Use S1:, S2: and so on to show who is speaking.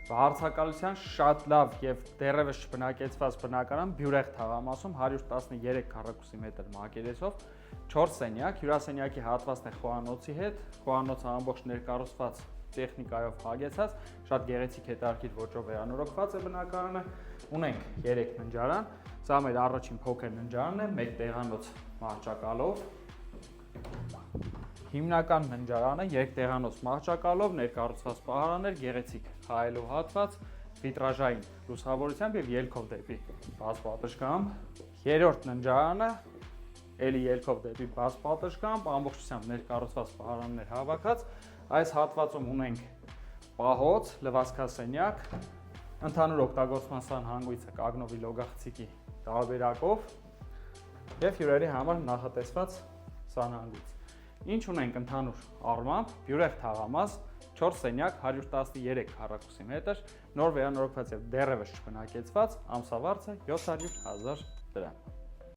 S1: Հարցակալության շատ լավ եւ դեռևս չբնակեցված բնակարան Բյուրեղ թաղամասում 113 քառակուսի մետր մակերեսով 4 սենյակ, հյուրասենյակի հատվածն է խոհանոցի հետ, խոհանոցը ամբողջ ներկառուցված տեխնիկայով հագեցած, շատ գեղեցիկ հետարքիր ոճով վերանորոգված է բնակարանը, ունենք 3 ննջարան, սա մեր առաջին փոքր ննջարանն է, 1 տեղանոց մահճակալով, հիմնական ննջարանը 3 տեղանոց մահճակալով, ներկառուցված պահարաններ, գեղեցիկ հայելու հատված, վիտրաժային լուսավորությամբ եւ ելքով դեպի բաց պատշգամբ, երրորդ ննջարանը էլի ելքով դեպի բաց պատշգամբ, ամբողջությամբ ներկառուցված պահարաններ հավաքած, այս հատվածում ունենք պահոց, լվացքասենյակ, ընդհանուր օգտագործման սանհանգույցը կագնովի լոգախցիկի տարբերակով եւ հյուրերի համար նախատեսված սանհանգույց։ Ինչ ունենք ընդհանուր առմամբ, Բյուրեղ թաղամաս, 4 սենյակ, 113 քառակուսի մետր, նոր վերանորոգված եւ դեռևս չբնակեցված, ամսավարձը 700,000 դրամ։